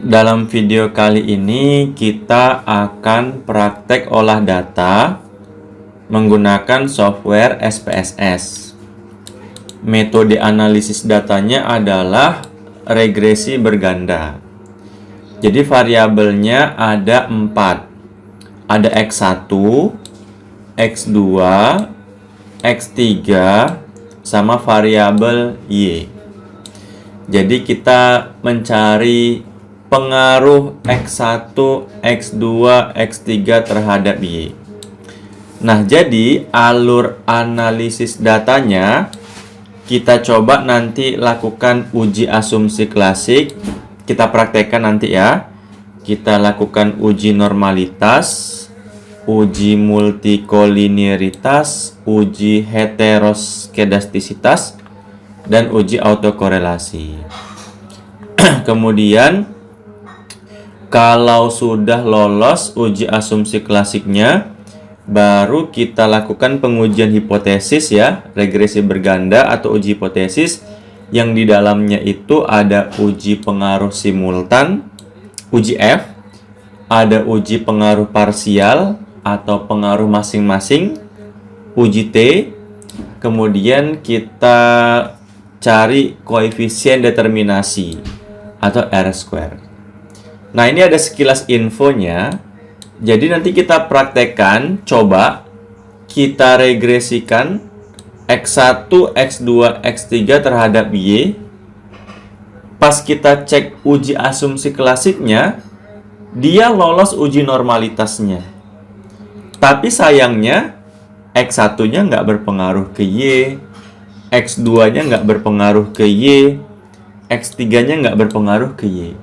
Dalam video kali ini kita akan praktek olah data menggunakan software SPSS. Metode analisis datanya adalah regresi berganda. Jadi variabelnya ada 4. Ada X1, X2, X3, sama variabel Y. Jadi kita mencari pengaruh X1, X2, X3 terhadap Y. Nah, jadi alur analisis datanya kita coba nanti lakukan uji asumsi klasik. Kita praktekkan nanti ya. Kita lakukan uji normalitas, uji multikolinearitas, uji heteroskedastisitas, dan uji autokorelasi. Kemudian kalau sudah lolos uji asumsi klasiknya, baru kita lakukan pengujian hipotesis ya, regresi berganda atau uji hipotesis yang di dalamnya itu ada uji pengaruh simultan, uji F, ada uji pengaruh parsial atau pengaruh masing-masing, uji T, kemudian kita cari koefisien determinasi atau R-square. Nah, ini ada sekilas infonya. Jadi nanti kita praktekkan, coba kita regresikan X1, X2, X3 terhadap Y. Pas kita cek uji asumsi klasiknya, dia lolos uji normalitasnya. Tapi sayangnya X1-nya nggak berpengaruh ke Y, X2-nya nggak berpengaruh ke Y, X3-nya nggak berpengaruh ke Y.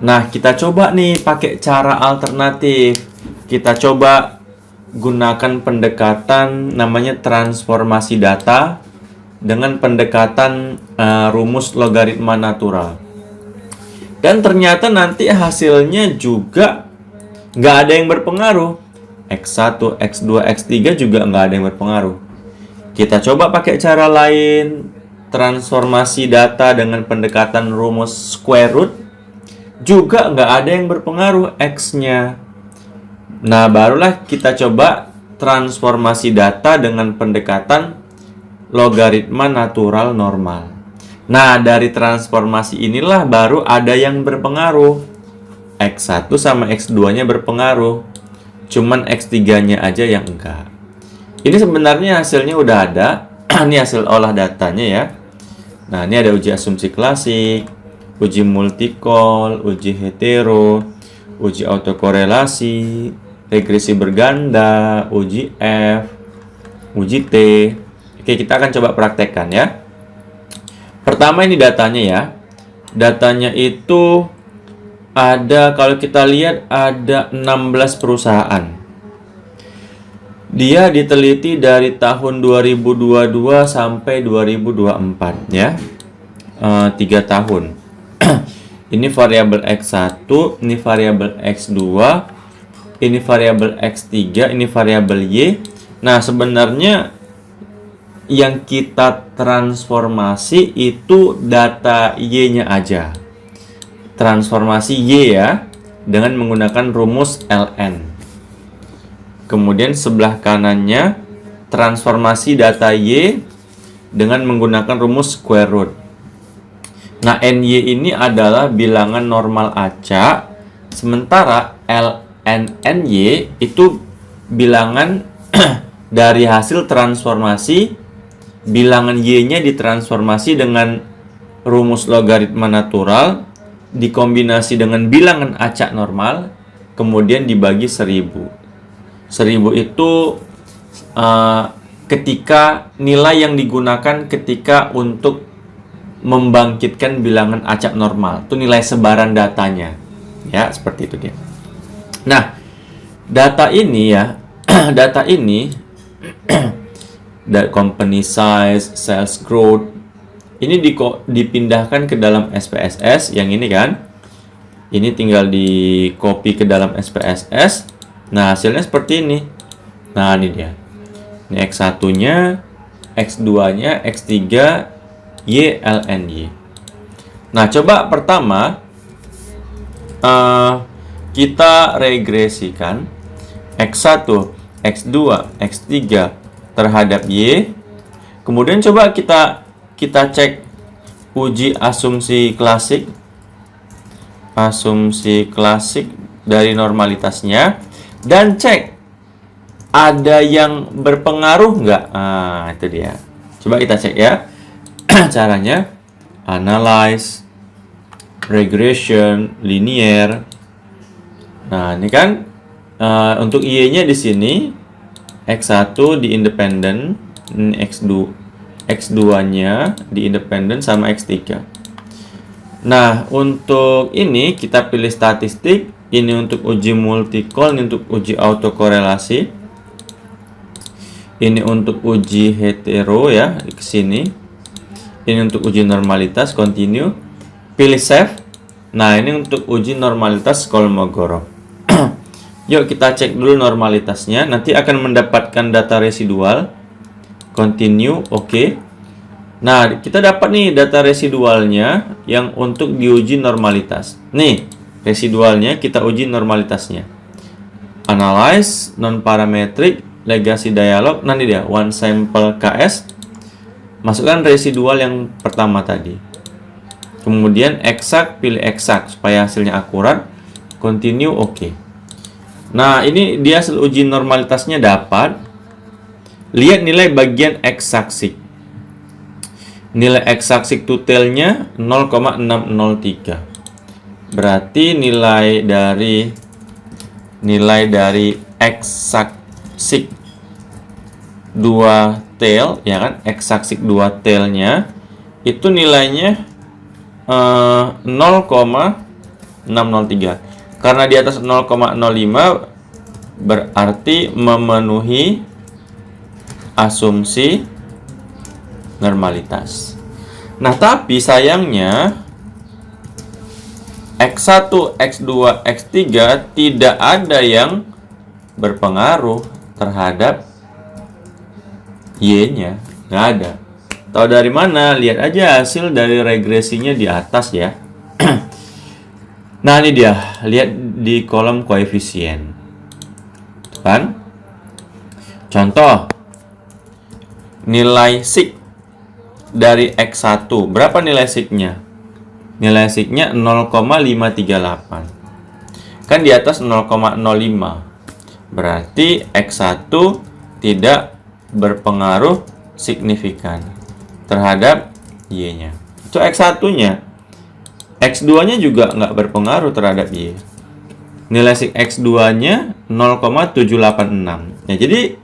Nah, kita coba nih pakai cara alternatif. Kita coba gunakan pendekatan namanya transformasi data dengan pendekatan rumus logaritma natural. Dan ternyata nanti hasilnya juga nggak ada yang berpengaruh. X1, X2, X3 juga nggak ada yang berpengaruh. Kita coba pakai cara lain, transformasi data dengan pendekatan rumus square root. Juga nggak ada yang berpengaruh X-nya. Nah, barulah kita coba transformasi data dengan pendekatan logaritma natural normal. Nah, dari transformasi inilah baru ada yang berpengaruh. X1 sama X2-nya berpengaruh. Cuman X3-nya aja yang enggak. Ini sebenarnya hasilnya udah ada. Ini hasil olah datanya ya. Nah, ini ada uji asumsi klasik, uji multikol, uji hetero, uji autokorelasi, regresi berganda, uji F, uji T. Oke, kita akan coba praktekkan ya. Pertama ini datanya ya. Datanya itu ada, kalau kita lihat ada 16 perusahaan. Dia diteliti dari tahun 2022 sampai 2024 ya. 3 tahun. Ini variabel X1, ini variabel X2, ini variabel X3, ini variabel Y. Nah, sebenarnya yang kita transformasi itu data Y-nya aja. Transformasi Y ya, dengan menggunakan rumus ln. Kemudian sebelah kanannya transformasi data Y dengan menggunakan rumus square root. Nah, NY ini adalah bilangan normal acak, sementara LNNY itu bilangan dari hasil transformasi, bilangan Y-nya ditransformasi dengan rumus logaritma natural, dikombinasi dengan bilangan acak normal, kemudian dibagi 1000. 1000 itu ketika nilai yang digunakan ketika untuk membangkitkan bilangan acak normal. Itu nilai sebaran datanya. Ya, seperti itu dia. Nah, data ini ya, data ini company size, sales growth, ini dipindahkan ke dalam SPSS yang ini kan. Ini tinggal di copy ke dalam SPSS. Nah, hasilnya seperti ini. Nah, ini dia. Ini X1-nya, X2-nya, X3, Y, ln Y. Nah, coba pertama eh, kita regresikan X1, X2, X3 terhadap Y. Kemudian coba kita cek uji asumsi klasik. Asumsi klasik dari normalitasnya. Dan cek ada yang berpengaruh nggak? Nah, itu dia. Coba kita cek ya. Caranya analyze, regression, linear. Nah, ini kan untuk Y-nya di sini X1 di independen, X2-nya di independen sama X3. Nah, untuk ini kita pilih statistik, ini untuk uji multicol, ini untuk uji autokorelasi. Ini untuk uji hetero ya, ke sini. Ini untuk uji normalitas, continue. Pilih save. Nah, ini untuk uji normalitas Kolmogorov. Yuk kita cek dulu normalitasnya. Nanti akan mendapatkan data residual. Continue, oke. Nah, kita dapat nih data residualnya yang untuk diuji normalitas. Nih, residualnya kita uji normalitasnya. Analyze, non-parametric, legacy dialog. Nanti dia, one sample KS. Masukkan residual yang pertama tadi. Kemudian exact, pilih exact supaya hasilnya akurat. Continue, oke. Nah, ini dia hasil uji normalitasnya dapat. Lihat nilai bagian x-axis. Nilai x-axis totalnya 0,603. Berarti nilai dari x-axis 2 tail ya kan, x-axis 2 tailnya itu nilainya 0,603. Karena di atas 0,05 berarti memenuhi asumsi normalitas. Nah, tapi sayangnya X1, X2, X3 tidak ada yang berpengaruh terhadap Y-nya. Nggak ada. Tahu dari mana? Lihat aja hasil dari regresinya di atas ya. Nah, ini dia. Lihat di kolom koefisien. Kan? Contoh. Nilai sig dari X1. Berapa nilai signya? Nilai signya 0,538. Kan di atas 0,05. Berarti X1 tidak berpengaruh signifikan terhadap Y-nya. Itu X1-nya. X2-nya juga nggak berpengaruh terhadap Y. Nilai sig X2-nya 0,786. Ya, jadi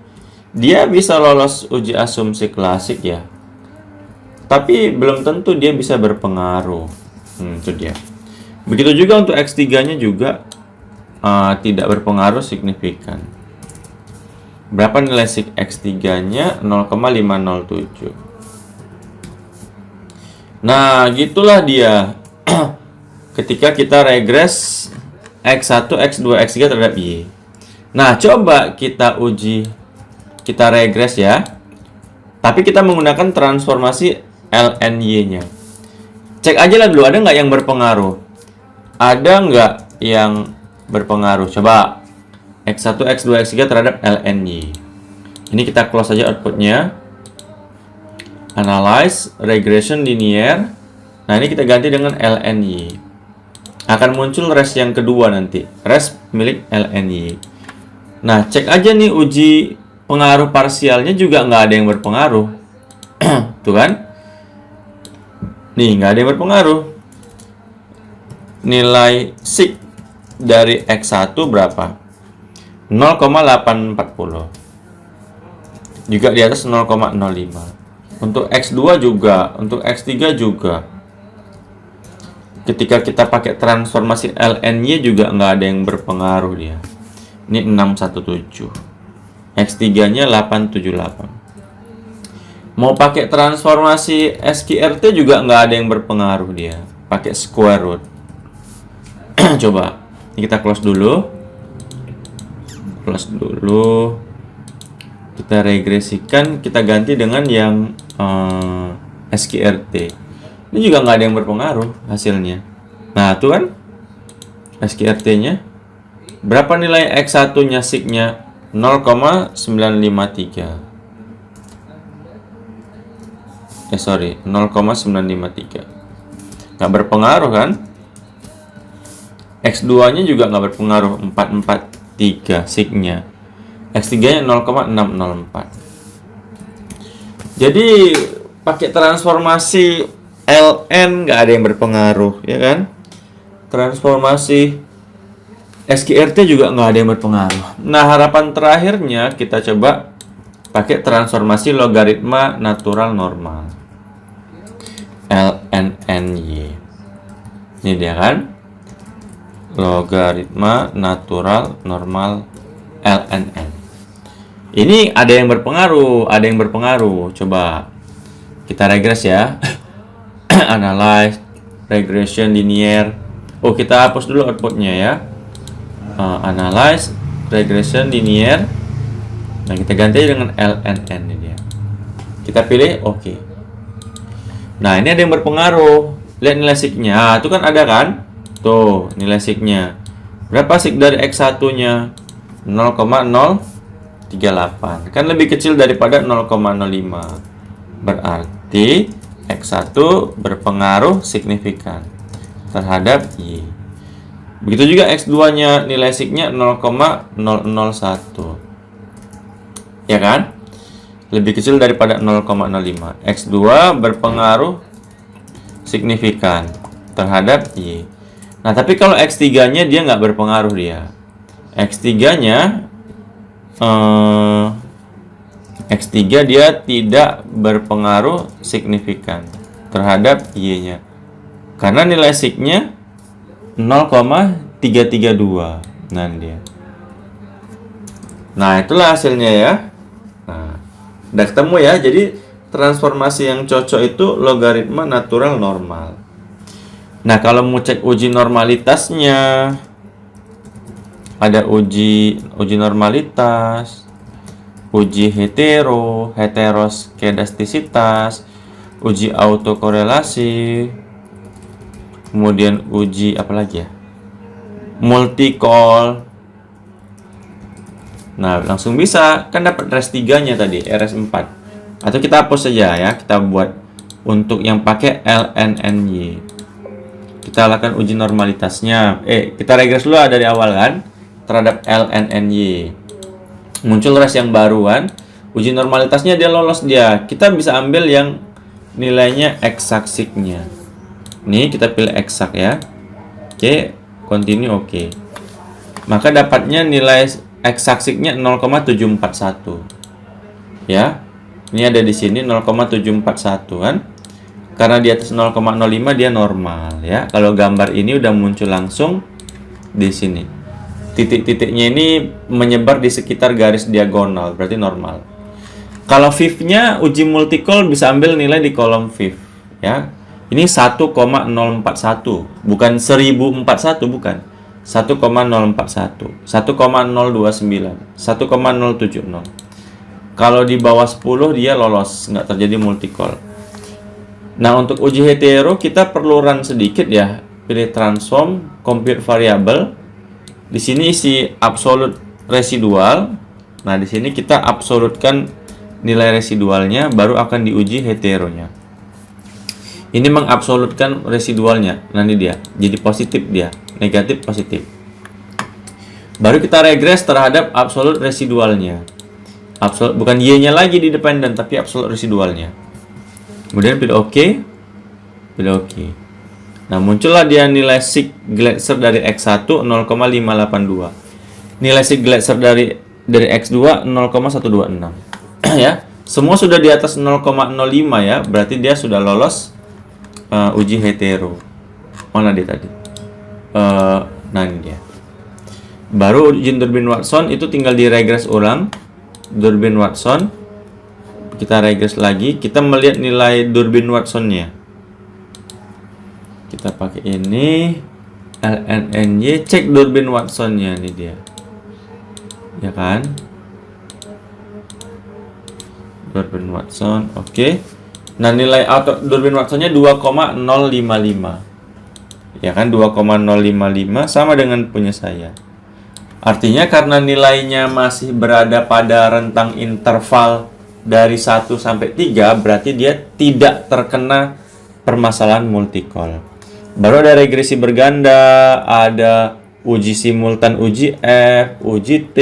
dia bisa lolos uji asumsi klasik ya. Tapi belum tentu dia bisa berpengaruh. Itu dia. Begitu juga untuk X3-nya juga tidak berpengaruh signifikan. Berapa nilai sig X3-nya? 0,507. Nah, gitulah dia. Ketika kita regres X1, X2, X3 terhadap Y. Nah, coba kita uji, kita regres ya. Tapi kita menggunakan transformasi LNY-nya. Cek aja lah dulu, ada nggak yang berpengaruh? Ada nggak yang berpengaruh? Coba X1, X2, X3 terhadap LNY. Ini kita close aja outputnya. Analyze, regression linear. Nah, ini kita ganti dengan LNY. Akan muncul res yang kedua nanti. Res milik LNY. Nah, cek aja nih uji pengaruh parsialnya juga nggak ada yang berpengaruh. Tuh kan? Nih, nggak ada yang berpengaruh. Nilai sig dari X1 berapa? 0,840. Juga di atas 0,05. Untuk X2 juga, untuk X3 juga. Ketika kita pakai transformasi LNY juga nggak ada yang berpengaruh dia. Ini 617. X3-nya 878. Mau pakai transformasi SQRT juga nggak ada yang berpengaruh dia. Pakai square root. Coba, ini kita close dulu. Close dulu. Kita regresikan, kita ganti dengan yang SQRT. Ini juga nggak ada yang berpengaruh hasilnya. Nah, tuh kan. SQRT-nya. Berapa nilai X1-nya SIG-nya? 0,953. 0,953. Nggak berpengaruh kan? X2-nya juga nggak berpengaruh, 443 SIG-nya. X3-nya 0,604. Jadi pakai transformasi LN nggak ada yang berpengaruh, ya kan? Transformasi SQRT juga nggak ada yang berpengaruh. Nah, harapan terakhirnya kita coba pakai transformasi logaritma natural normal. LNNY. Ini dia kan? Logaritma natural normal LNN. Ini ada yang berpengaruh, ada yang berpengaruh. Coba kita regres ya. Analyze, regression, linear. Oh, kita hapus dulu outputnya ya. Analyze, regression, linear. Nah, kita ganti dengan LNN ini dia. Kita pilih oke. Nah, ini ada yang berpengaruh. Lihat nilai SIG-nya. Itu kan ada kan? Tuh, nilai SIG-nya. Berapa SIG dari X1-nya? 0,038. Kan lebih kecil daripada 0,05. Berarti X1 berpengaruh signifikan terhadap Y. Begitu juga X2-nya nilai SIG-nya 0,001. Ya kan? Lebih kecil daripada 0,05. X2 berpengaruh signifikan terhadap Y. Nah, tapi kalau X3-nya dia nggak berpengaruh dia. X3-nya X3 dia tidak berpengaruh signifikan terhadap Y-nya. Karena nilai SIG-nya 0,332. Nah, dia. Nah, itulah hasilnya ya. Nah, udah ketemu ya. Jadi transformasi yang cocok itu logaritma natural normal. Nah, kalau mau cek uji normalitasnya, ada uji normalitas, uji heteroskedastisitas, uji autokorelasi, kemudian uji apa lagi ya? Multicol. Nah, langsung bisa kan dapat RS 3-nya tadi, RS 4. Atau kita hapus saja ya, kita buat untuk yang pakai LNNY. Kita lakukan uji normalitasnya. Kita regres dulu dari awal kan terhadap LNNY. Muncul res yang baru kan. Uji normalitasnya dia lolos dia. Kita bisa ambil yang nilainya eksak SIG-nya. Nih kita pilih eksak ya. Oke, continue oke. Maka dapatnya nilai eksak SIG-nya 0,741. Ya. Ini ada di sini 0,741 kan. Karena di atas 0,05 dia normal ya. Kalau gambar ini udah muncul langsung di sini. Titik-titiknya ini menyebar di sekitar garis diagonal, berarti normal. Kalau fifth-nya uji multicol bisa ambil nilai di kolom fifth ya. Ini 1,041, bukan 1041 bukan. 1,041, 1,029, 1,070. Kalau di bawah 10 dia lolos, nggak terjadi multicol. Nah, untuk uji hetero kita perlu run sedikit ya. Pilih transform, compute variable. Di sini isi absolute residual. Nah, di sini kita absolutkan nilai residualnya, baru akan diuji heteronya. Ini mengabsolutkan residualnya. Nah, ini dia. Jadi positif dia, negatif positif. Baru kita regres terhadap absolute residualnya. Bukan Y-nya lagi di dependent, tapi absolute residualnya. Kemudian pilih OK. Pilih OK. Nah, muncullah dia nilai SIG Gletser dari X1 0,582. Nilai SIG Gletser dari X2 0,126. Ya. Semua sudah di atas 0,05 ya, berarti dia sudah lolos uji hetero. Mana dia tadi? Nah, ini dia. Baru uji Durbin-Watson itu tinggal diregres ulang. Durbin-Watson. Kita regres lagi, kita melihat nilai Durbin-Watsonnya. Kita pakai ini LNNY, cek Durbin-Watsonnya, ini dia. Ya kan? Durbin-Watson, oke. Nah, nilai Durbin-Watsonnya 2,055. Ya kan, 2,055 sama dengan punya saya. Artinya karena nilainya masih berada pada rentang interval dari 1 sampai 3, berarti dia tidak terkena permasalahan multicall. Baru ada regresi berganda, ada uji simultan, uji F, uji T,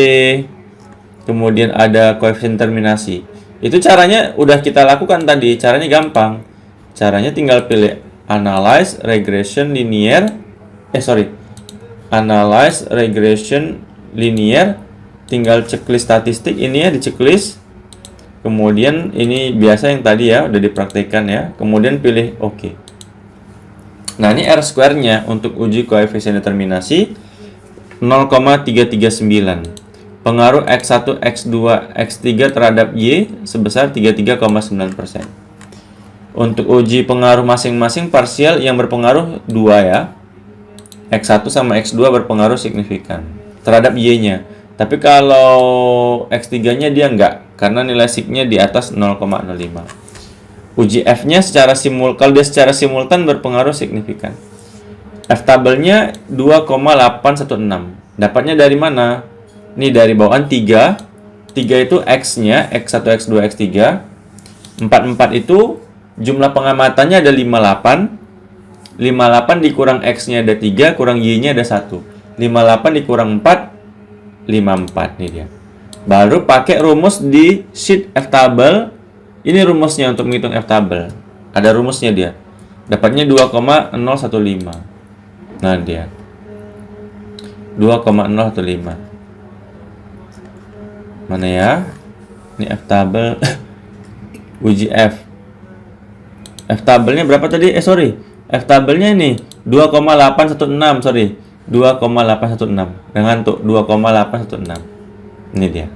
kemudian ada koefisien terminasi. Itu caranya udah kita lakukan tadi, caranya gampang. Caranya tinggal pilih analyze regression linear, analyze regression linear, tinggal checklist statistik ini ya, di checklist. Kemudian ini biasa yang tadi ya, udah dipraktekkan ya. Kemudian pilih OK. Nah, ini R square-nya untuk uji koefisien determinasi 0,339. Pengaruh X1, X2, X3 terhadap Y sebesar 33,9%. Untuk uji pengaruh masing-masing parsial yang berpengaruh 2 ya. X1 sama X2 berpengaruh signifikan terhadap Y-nya. Tapi kalau X3-nya dia enggak, karena nilai sig-nya di atas 0,05. Uji F-nya kalau dia secara simultan berpengaruh signifikan. F-tabelnya 2,816. Dapatnya dari mana? Ini dari bawaan 3. 3 itu X-nya, X1, X2, X3. 44 itu jumlah pengamatannya ada 58. 58 dikurang X-nya ada 3, kurang Y-nya ada 1. 58 dikurang 4, 54 nih dia. Baru pakai rumus di sheet F-table. Ini rumusnya untuk menghitung F-table. Ada rumusnya dia. Dapatnya 2,015. Nah dia 2,015. Mana ya? Ini F-table. Uji F. F-tabelnya berapa tadi? F-tabelnya ini 2,816, 2,816. Dengan tuh 2,816. Ini dia.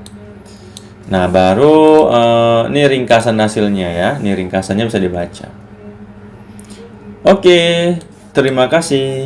Nah, baru ini ringkasan hasilnya ya. Ini ringkasannya bisa dibaca. Oke, terima kasih.